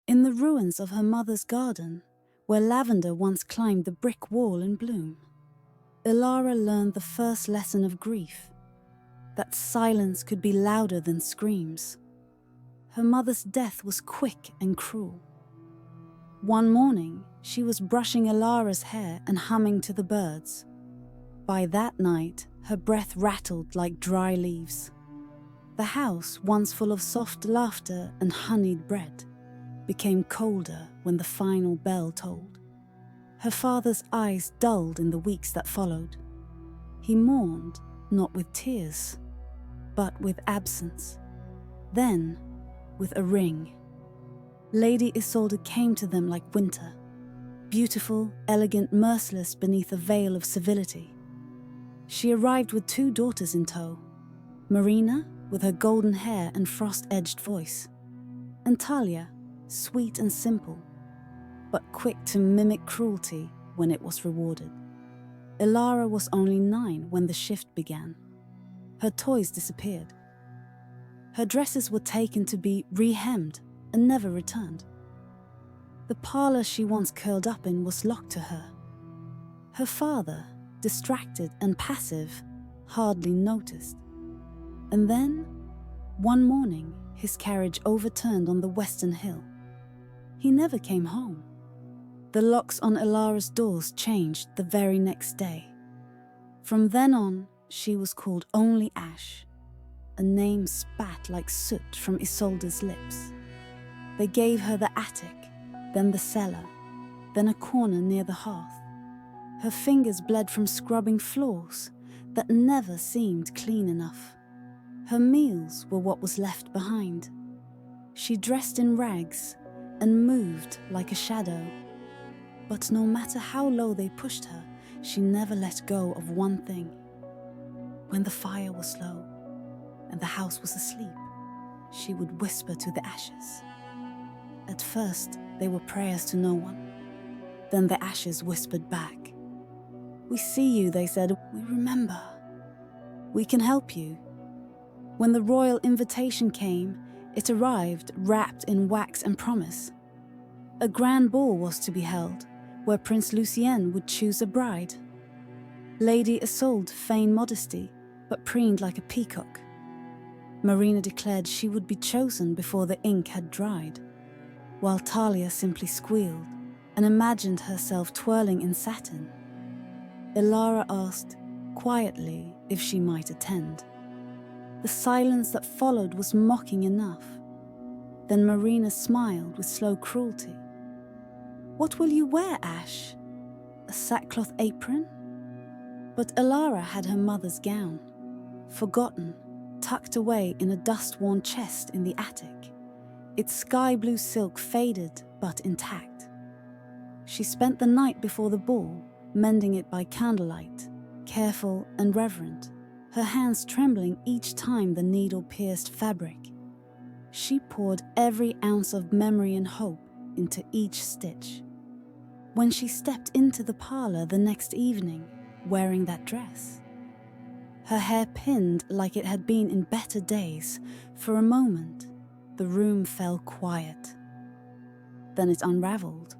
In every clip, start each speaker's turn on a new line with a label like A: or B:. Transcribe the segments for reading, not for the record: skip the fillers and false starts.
A: In the ruins of her mother's garden, where lavender once climbed the brick wall in bloom, Elara learned the first lesson of grief, that silence could be louder than screams. Her mother's death was quick and cruel. One morning, she was brushing Elara's hair and humming to the birds. By that night, her breath rattled like dry leaves. The house, once full of soft laughter and honeyed bread, became colder when the final bell tolled. Her father's eyes dulled in the weeks that followed. He mourned, not with tears, but with absence. Then, with a ring, Lady Isolde came to them like winter, beautiful, elegant, merciless beneath a veil of civility. She arrived with 2 daughters in tow, Marina, with her golden hair and frost-edged voice, and Talia, sweet and simple, but quick to mimic cruelty when it was rewarded. Elara was only 9 when the shift began. Her toys disappeared. Her dresses were taken to be re-hemmed and never returned. The parlor she once curled up in was locked to her. Her father, distracted and passive, hardly noticed. And then, one morning, his carriage overturned on the western hill. He never came home. The locks on Elara's doors changed the very next day. From then on, she was called only Ash, a name spat like soot from Isolde's lips. They gave her the attic, then the cellar, then a corner near the hearth. Her fingers bled from scrubbing floors that never seemed clean enough. Her meals were what was left behind. She dressed in rags and moved like a shadow. But no matter how low they pushed her, she never let go of one thing. When the fire was low and the house was asleep, she would whisper to the ashes. At first, they were prayers to no one. Then the ashes whispered back. "We see you," they said. "We remember. We can help you." When the royal invitation came, it arrived wrapped in wax and promise. A grand ball was to be held, where Prince Lucien would choose a bride. Lady Isolde feigned modesty, but preened like a peacock. Marina declared she would be chosen before the ink had dried, while Talia simply squealed and imagined herself twirling in satin. Elara asked, quietly, if she might attend. The silence that followed was mocking enough. Then Marina smiled with slow cruelty. "What will you wear, Ash? A sackcloth apron?" But Elara had her mother's gown, forgotten, tucked away in a dust-worn chest in the attic. Its sky-blue silk faded but intact. She spent the night before the ball, mending it by candlelight, careful and reverent, her hands trembling each time the needle pierced fabric. She poured every ounce of memory and hope into each stitch. When she stepped into the parlor the next evening, wearing that dress, her hair pinned like it had been in better days, for a moment, the room fell quiet. Then it unraveled.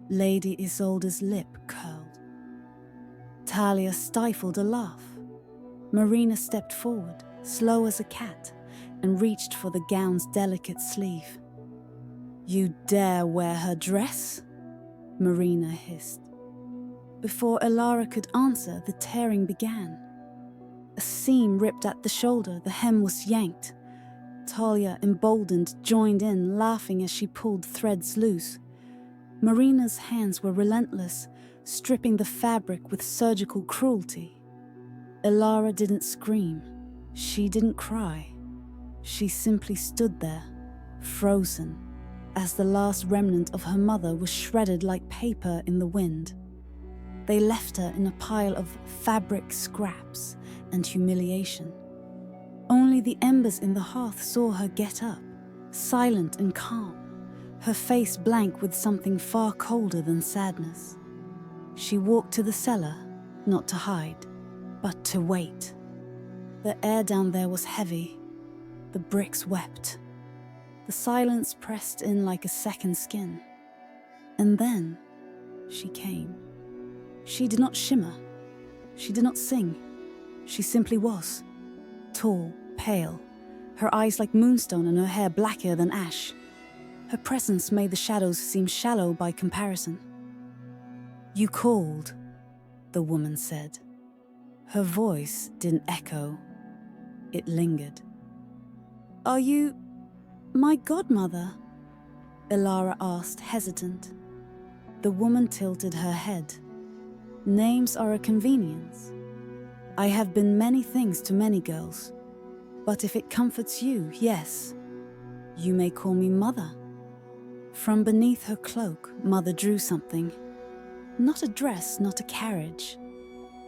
A: Lady Isolde's lip curled. Talia stifled a laugh. Marina stepped forward, slow as a cat, and reached for the gown's delicate sleeve. "You dare wear her dress?" Marina hissed. Before Elara could answer, the tearing began. A seam ripped at the shoulder, the hem was yanked. Talia, emboldened, joined in, laughing as she pulled threads loose. Marina's hands were relentless, stripping the fabric with surgical cruelty. Elara didn't scream. She didn't cry. She simply stood there, frozen, as the last remnant of her mother was shredded like paper in the wind. They left her in a pile of fabric scraps and humiliation. Only the embers in the hearth saw her get up, silent and calm, her face blank with something far colder than sadness. She walked to the cellar, not to hide, but to wait. The air down there was heavy. The bricks wept. The silence pressed in like a second skin. And then she came. She did not shimmer. She did not sing. She simply was. Tall, pale, her eyes like moonstone and her hair blacker than ash. Her presence made the shadows seem shallow by comparison. "You called," the woman said. Her voice didn't echo. It lingered. "Are you my godmother?" Elara asked, hesitant. The woman tilted her head. "Names are a convenience. I have been many things to many girls. But if it comforts you, yes, you may call me Mother." From beneath her cloak, Mother drew something. Not a dress, not a carriage,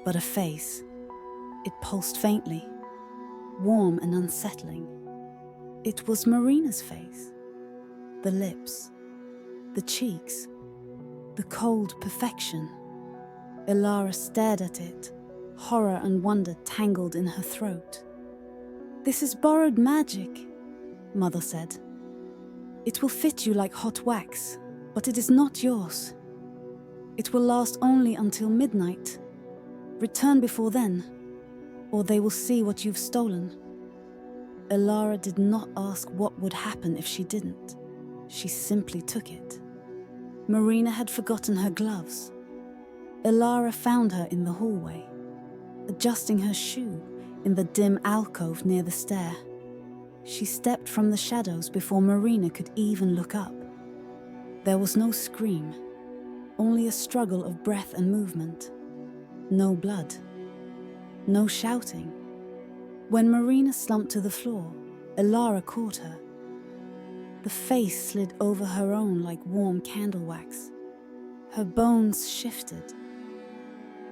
A: but a face. It pulsed faintly, warm and unsettling. It was Marina's face. The lips, the cheeks, the cold perfection. Elara stared at it, horror and wonder tangled in her throat. "This is borrowed magic," Mother said. "It will fit you like hot wax, but it is not yours. It will last only until midnight. Return before then, or they will see what you've stolen." Elara did not ask what would happen if she didn't. She simply took it. Marina had forgotten her gloves. Elara found her in the hallway, adjusting her shoe in the dim alcove near the stair. She stepped from the shadows before Marina could even look up. There was no scream, only a struggle of breath and movement. No blood. No shouting. When Marina slumped to the floor, Elara caught her. The face slid over her own like warm candle wax. Her bones shifted.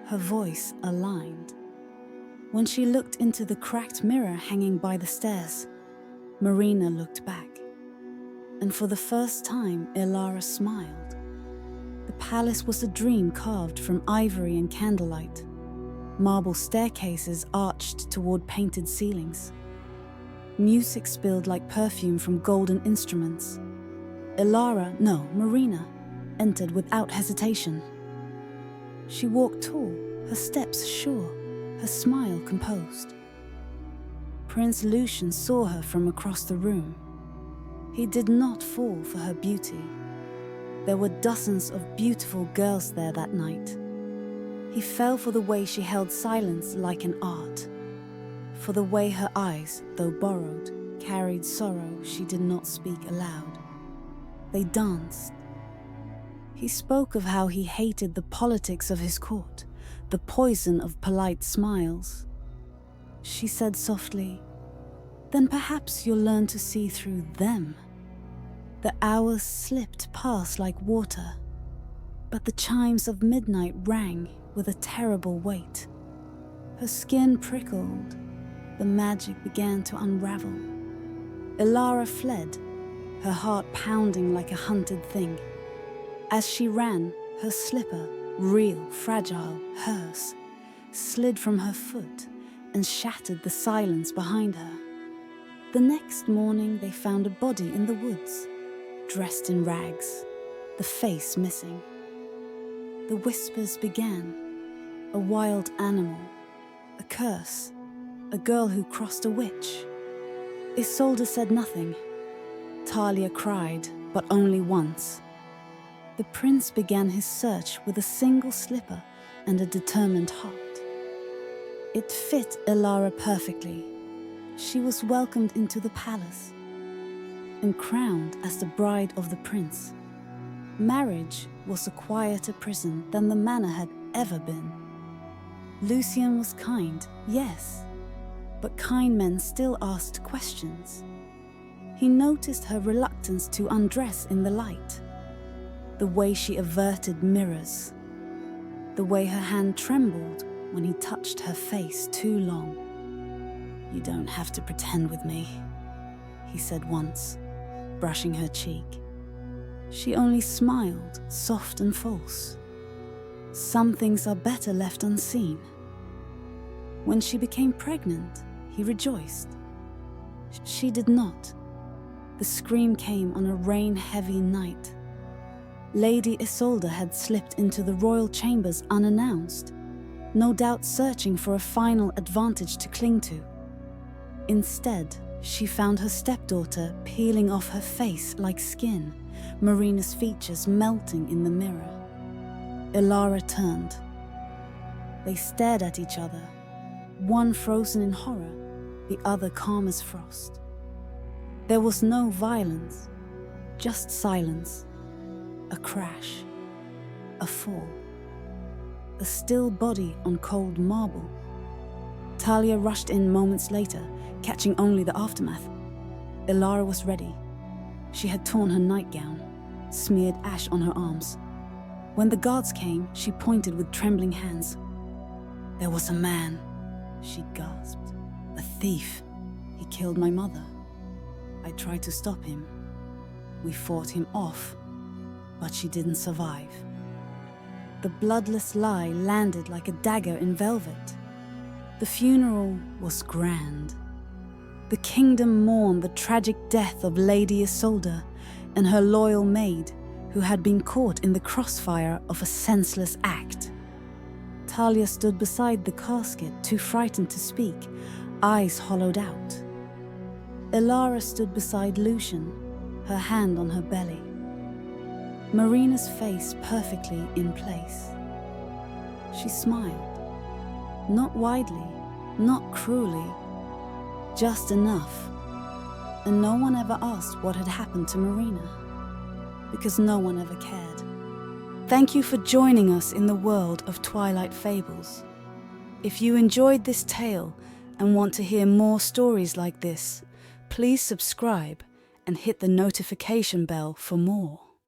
A: Her voice aligned. When she looked into the cracked mirror hanging by the stairs, Marina looked back. And for the first time, Elara smiled. The palace was a dream carved from ivory and candlelight. Marble staircases arched toward painted ceilings. Music spilled like perfume from golden instruments. Marina, entered without hesitation. She walked tall, her steps sure, her smile composed. Prince Lucian saw her from across the room. He did not fall for her beauty. There were dozens of beautiful girls there that night. He fell for the way she held silence like an art, for the way her eyes, though borrowed, carried sorrow she did not speak aloud. They danced. He spoke of how he hated the politics of his court, the poison of polite smiles. She said softly, "Then perhaps you'll learn to see through them." The hours slipped past like water, but the chimes of midnight rang with a terrible weight. Her skin prickled. The magic began to unravel. Elara fled, her heart pounding like a hunted thing. As she ran, her slipper, real, fragile, hers, slid from her foot and shattered the silence behind her. The next morning they found a body in the woods, dressed in rags, the face missing. The whispers began. A wild animal, a curse, a girl who crossed a witch. Isolde said nothing. Talia cried, but only once. The prince began his search with a single slipper and a determined heart. It fit Elara perfectly. She was welcomed into the palace and crowned as the bride of the prince. Marriage was a quieter prison than the manor had ever been. Lucian was kind, yes, but kind men still asked questions. He noticed her reluctance to undress in the light, the way she averted mirrors, the way her hand trembled when he touched her face too long. "You don't have to pretend with me," he said once, brushing her cheek. She only smiled, soft and false. Some things are better left unseen. When she became pregnant, he rejoiced. She did not. The scream came on a rain-heavy night. Lady Isolde had slipped into the royal chambers unannounced, no doubt searching for a final advantage to cling to. Instead, she found her stepdaughter peeling off her face like skin, Marina's features melting in the mirror. Elara turned. They stared at each other, one frozen in horror, the other calm as frost. There was no violence, just silence, a crash, a fall, a still body on cold marble. Talia rushed in moments later, catching only the aftermath. Elara was ready. She had torn her nightgown, smeared ash on her arms. When the guards came, she pointed with trembling hands. "There was a man," she gasped. "A thief. He killed my mother. I tried to stop him. We fought him off, but she didn't survive." The bloodless lie landed like a dagger in velvet. The funeral was grand. The kingdom mourned the tragic death of Lady Isolde and her loyal maid, who had been caught in the crossfire of a senseless act. Talia stood beside the casket, too frightened to speak, eyes hollowed out. Elara stood beside Lucian, her hand on her belly. Marina's face perfectly in place. She smiled. Not widely, not cruelly, just enough. And no one ever asked what had happened to Marina, because no one ever cared. Thank you for joining us in the world of Twilight Fables. If you enjoyed this tale and want to hear more stories like this, please subscribe and hit the notification bell for more.